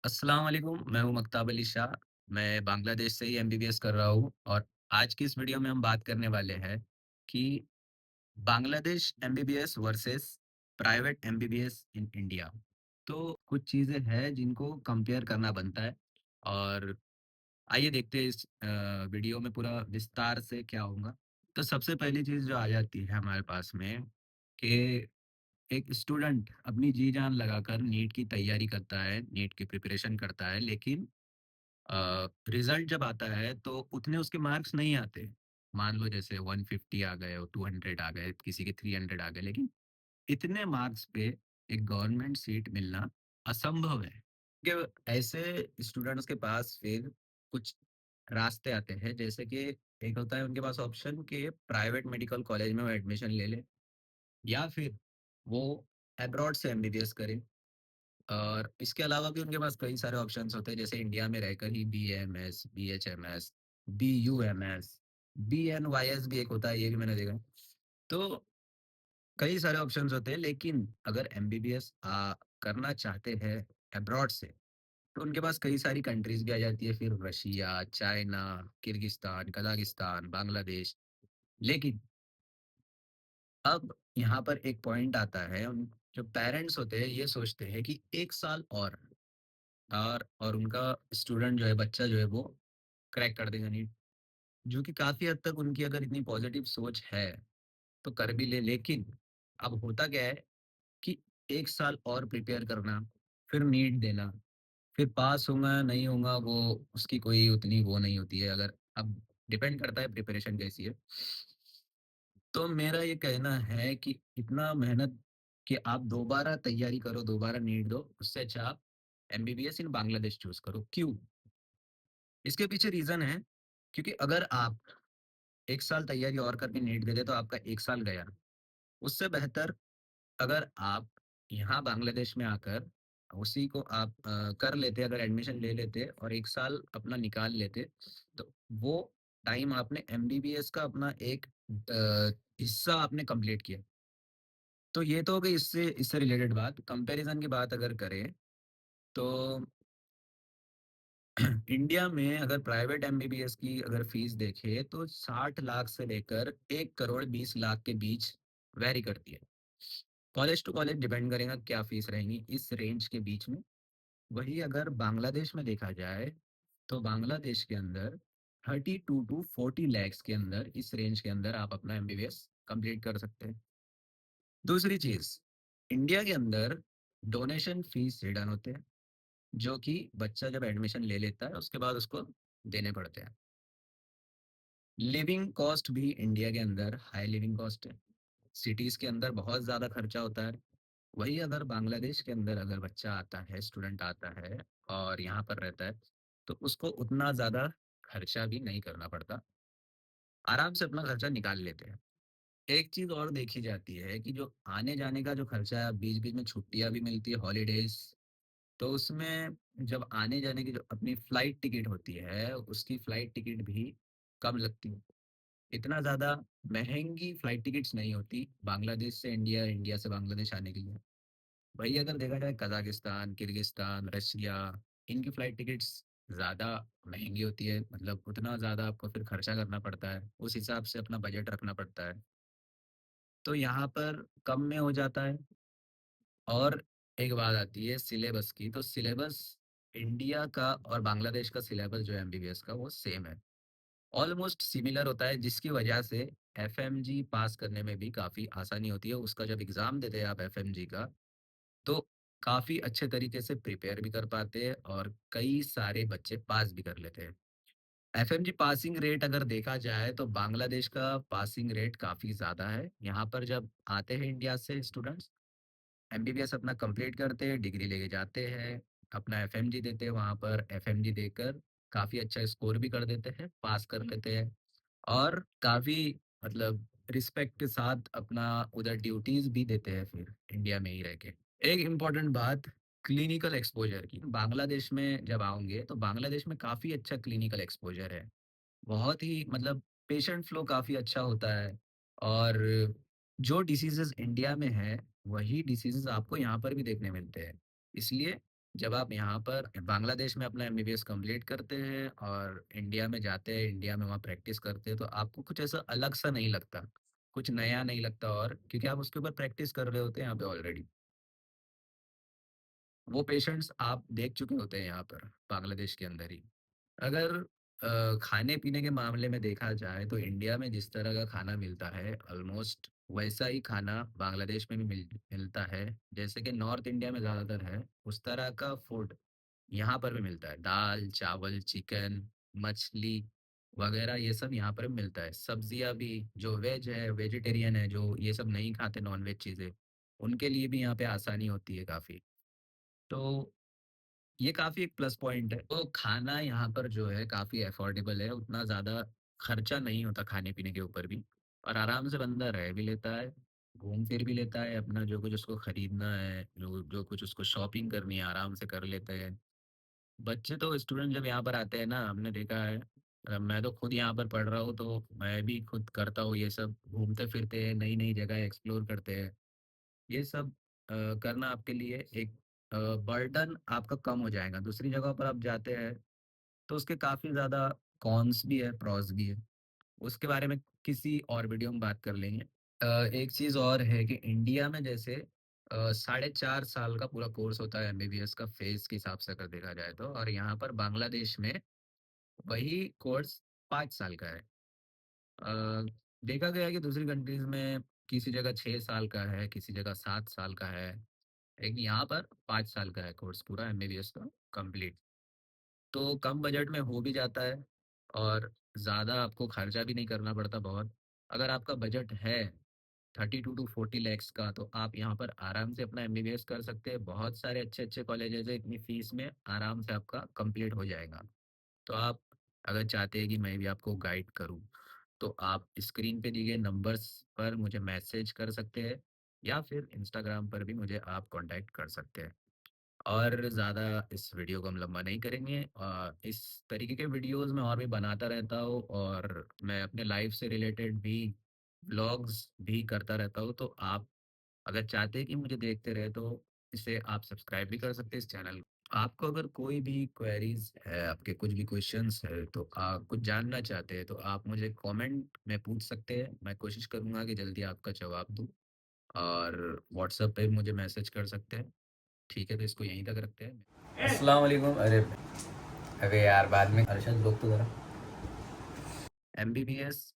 अस्सलाम वालेकुम, मैं हूँ मक्ताब अली शाह। मैं बांग्लादेश से ही एमबीबीएस कर रहा हूँ और आज की इस वीडियो में हम बात करने वाले हैं कि Bangladesh MBBS versus private MBBS in India. तो कुछ चीज़ें हैं जिनको कंपेयर करना बनता है और आइए देखते हैं इस वीडियो में पूरा विस्तार से क्या होगा। तो सबसे पहली चीज़ जो आ जाती है हमारे पास में कि एक स्टूडेंट अपनी जी-जान लगाकर नीट की तैयारी करता है, नीट की प्रिपरेशन करता है, लेकिन रिज़ल्ट जब आता है तो उतने उसके मार्क्स नहीं आते। मान लो जैसे 150 आ गए और 200 आ गए, किसी के 300 आ गए, लेकिन इतने मार्क्स पे एक गवर्नमेंट सीट मिलना असंभव है। कि ऐसे स्टूडेंट्स के पास फिर कुछ रास्ते आते हैं, जैसे कि एक होता है उनके पास ऑप्शन कि प्राइवेट मेडिकल कॉलेज में वो एडमिशन ले लें या फिर वो अब्रॉड से एमबीबीएस करें। और इसके अलावा भी उनके पास कई सारे ऑप्शंस होते हैं, जैसे इंडिया में रहकर ही बीएएमएस, बीएचएमएस, बीयूएमएस, बीएनवाईएस भी एक होता है, ये भी मैंने देखा है। तो कई सारे ऑप्शंस होते हैं, लेकिन अगर एमबीबीएस करना चाहते हैं अब्रॉड से, तो उनके पास कई सारी कंट्रीज़ भी आ जाती है, फिर Russia, China, Kyrgyzstan, Kazakhstan, Bangladesh. लेकिन अब यहाँ पर एक पॉइंट आता है, उन जो पेरेंट्स होते हैं, ये सोचते हैं कि 1 साल और उनका स्टूडेंट जो है, बच्चा जो है वो क्रैक कर देगा नीट। जो कि काफ़ी हद तक उनकी अगर इतनी पॉज़िटिव सोच है, तो कर भी ले, लेकिन अब होता क्या है कि 1 साल और प्रिपेयर करना, फिर नीट देना, फिर पास होऊँगा, नहीं होऊँगा वो उसकी कोई उतनी वो नहीं होती है, अगर अब डिपेंड करता है प्रिपरेशन कैसी है। तो मेरा ये कहना है कि इतना मेहनत कि आप दोबारा तैयारी करो, दोबारा नीट दो, उससे अच्छा आप एमबीबीएस इन बांग्लादेश चूज़ करो। क्यों? इसके पीछे रीज़न है, क्योंकि अगर आप 1 साल तैयारी और करके नीट दे दें, तो आपका 1 साल गया। उससे बेहतर अगर आप यहाँ बांग्लादेश में आकर उसी को आप कर लेते, अगर एडमिशन ले लेते और 1 साल अपना निकाल लेते, तो वो टाइम आपने एमबीबीएस का अपना एक हिस्सा आपने कंप्लीट किया। तो ये तो हो गई इससे इससे रिलेटेड बात। कंपैरिज़न की बात अगर करें, तो इंडिया में अगर प्राइवेट एमबीबीएस की अगर फीस देखें, तो 60 लाख से लेकर 1 करोड़ 20 लाख के बीच वैरी करती है। कॉलेज टू कॉलेज डिपेंड करेगा क्या फीस रहेंगी इस रेंज के बीच में। वहीं अगर बांग्लादेश में देखा जाए, तो बांग्लादेश के अंदर 32 टू 40 लैक्स के अंदर, इस रेंज के अंदर आप अपना एमबीबीएस कंप्लीट कर सकते हैं। दूसरी चीज़, इंडिया के अंदर डोनेशन फीस हिडन होते हैं, जो कि बच्चा जब एडमिशन ले लेता है, उसके बाद उसको देने पड़ते हैं। लिविंग कॉस्ट भी इंडिया के अंदर हाई लिविंग कॉस्ट है। सिटीज़ के अंदर बहुत ज़्यादा खर्चा होता है। वहीं अगर बांग्लादेश के अंदर अगर बच्चा आता है, स्टूडेंट आता है और यहाँ पर रहता है, तो उसको उतना ज़्यादा खर्चा भी नहीं करना पड़ता। आराम से अपना खर्चा निकाल लेते हैं। एक चीज़ और देखी जाती है कि जो आने-जाने का जो खर्चा है, बीच-बीच में छुट्टियाँ भी मिलती है, हॉलिडेज़, तो उसमें जब आने-जाने की जो अपनी फ्लाइट टिकट होती है, उसकी फ्लाइट टिकट भी कम लगती है। इतना ज़्यादा महँगी फ्लाइट टिकट्स नहीं होती, बांग्लादेश से इंडिया, इंडिया से बांग्लादेश आने के लिए। वहीं अगर देखा जाए कज़ाकिस्तान, किर्गिस्तान, रशिया, इनकी फ्लाइट टिकट्स ज़्यादा महँगी होती है, मतलब उतना ज़्यादा आपको फिर खर्चा करना पड़ता है, उस हिसाब से अपना बजट रखना पड़ता है। तो यहाँ पर कम में हो जाता है। और एक बात आती है सिलेबस की, तो सिलेबस इंडिया का और बांग्लादेश का सिलेबस जो है एमबीबीएस का, वो सेम है। ऑलमोस्ट सिमिलर होता है, जिसकी वजह से एफएमजी पास करने में भी काफ़ी आसानी होती है। उसका जब एग्ज़ाम देते हैं आप एफएमजी का, तो काफ़ी अच्छे तरीके से प्रिपेयर भी कर पाते हैं और कई सारे बच्चे पास भी कर लेते हैं। एफएमजी पासिंग रेट अगर देखा जाए, तो बांग्लादेश का पासिंग रेट काफ़ी ज़्यादा है। यहाँ पर जब आते हैं इंडिया से स्टूडेंट्स, एमबीबीएस अपना कंप्लीट करते हैं, डिग्री लेके जाते हैं, अपना एफएमजी देते हैं, वहाँ पर एफएमजी देकर काफ़ी अच्छा स्कोर भी कर देते हैं, पास कर लेते हैं और काफ़ी मतलब रिस्पेक्ट के साथ अपना उधर ड्यूटीज़ भी देते हैं फिर इंडिया में ही रह के। एक इम्पोर्टेंट बात क्लिनिकल एक्सपोज़र की। बांग्लादेश में जब आओगे, तो बांग्लादेश में काफ़ी अच्छा क्लिनिकल एक्सपोज़र है। बहुत ही मतलब पेशेंट फ्लो काफ़ी अच्छा होता है और जो डिसीज़ेज़ इंडिया में हैं, वही डिसीज़ेज़ आपको यहाँ पर भी देखने मिलते हैं। इसलिए जब आप यहाँ पर बांग्लादेश में अपना एमबीबीएस कंप्लीट करते हैं और इंडिया में जाते हैं, इंडिया में वहाँ प्रैक्टिस करते हैं, तो आपको कुछ ऐसा अलग सा नहीं लगता, कुछ नया नहीं लगता और क्योंकि आप उसके ऊपर प्रैक्टिस कर रहे होते हैं यहाँ पे ऑलरेडी। वो पेशेंट्स आप देख चुके होते हैं यहाँ पर, बांग्लादेश के अंदर ही। अगर खाने-पीने के मामले में देखा जाए तो इंडिया में जिस तरह का खाना मिलता है ऑलमोस्ट वैसा ही खाना बांग्लादेश में भी मिलता है। जैसे कि नॉर्थ इंडिया में ज़्यादातर है, उस तरह का फूड यहाँ पर भी मिलता है। दाल, चावल, चिकन, मछली वग़ैरह ये सब यहाँ पर भी मिलता है। सब्जियाँ भी जो वेज है, वेजिटेरियन है, जो ये सब नहीं खाते नॉन-वेज चीज़ें, उनके लिए भी यहाँ पे आसानी होती है काफ़ी। तो ये काफ़ी एक प्लस पॉइंट है। तो खाना यहाँ पर जो है काफ़ी अफोर्डेबल है, उतना ज़्यादा खर्चा नहीं होता खाने-पीने के ऊपर भी और आराम से बंदा रह भी लेता है, घूम-फिर भी लेता है, अपना जो कुछ उसको खरीदना है, जो जो कुछ उसको शॉपिंग करनी है, आराम से कर लेते हैं। बच्चे तो स्टूडेंट जब यहाँ पर आते हैं ना, हमने देखा है मैं तो खुद यहाँ पर पढ़ रहा हूँ, तो मैं भी खुद करता हूँ ये सब, घूमते-फिरते हैं, नई-नई जगह एक्सप्लोर करते हैं। ये सब करना आपके लिए एक बर्डन आपका कम हो जाएगा। दूसरी जगह पर आप जाते हैं, तो उसके काफ़ी ज़्यादा कॉन्स भी है, प्रॉस भी है। उसके बारे में किसी और वीडियो में बात कर लेंगे। एक चीज़ और है कि इंडिया में जैसे साढ़े 4 साल का पूरा कोर्स होता है एमबीबीएस का फ़ेज़ के हिसाब से अगर देखा जाए तो और यहाँ पर बांग्लादेश में वही कोर्स 5 साल का है। अ, देखा गया है कि दूसरी कंट्रीज़ में किसी जगह 6 साल का है, किसी जगह 7 साल का है। एक यहाँ पर 5 साल का है कोर्स पूरा एमबीबीएस का कंप्लीट। तो कम बजट में हो भी जाता है और ज़्यादा आपको खर्चा भी नहीं करना पड़ता बहुत। अगर आपका बजट है 32 टू 40 लैक्स का तो आप यहाँ पर आराम से अपना एमबीबीएस कर सकते हैं। बहुत सारे अच्छे-अच्छे कॉलेजेज़ हैं, इतनी फ़ीस में आराम से आपका कंप्लीट हो जाएगा। तो आप अगर चाहते हैं कि मैं भी आपको गाइड करूँ, तो आप स्क्रीन पे दिए गए नंबर्स पर मुझे मैसेज कर सकते हैं या फिर इंस्टाग्राम पर भी मुझे आप कॉन्टैक्ट कर सकते हैं। और ज़्यादा इस वीडियो को हम लंबा नहीं करेंगे। इस तरीके के वीडियोज़ मैं और भी बनाता रहता हूँ और मैं अपने लाइफ़ से रिलेटेड भी व्लॉग्स भी करता रहता हूँ। तो आप अगर चाहते हैं कि मुझे देखते रहे तो इसे आप सब्सक्राइब भी कर सकते हैं इस चैनल को। आपको अगर कोई भी क्वेरीज़ है, आपके कुछ भी क्वेश्चन्स है तो आप कुछ जानना चाहते हैं तो आप मुझे कमेंट में पूछ सकते हैं। मैं कोशिश करूँगा कि जल्दी आपका जवाब दूँ और व्हाट्सएप पे भी मुझे मैसेज कर सकते हैं। ठीक है, तो इसको यहीं तक रखते हैं। अस्सलाम वालेकुम। अरे! अरे यार बाद में अरशद रोक तो ज़रा। एमबीबीएस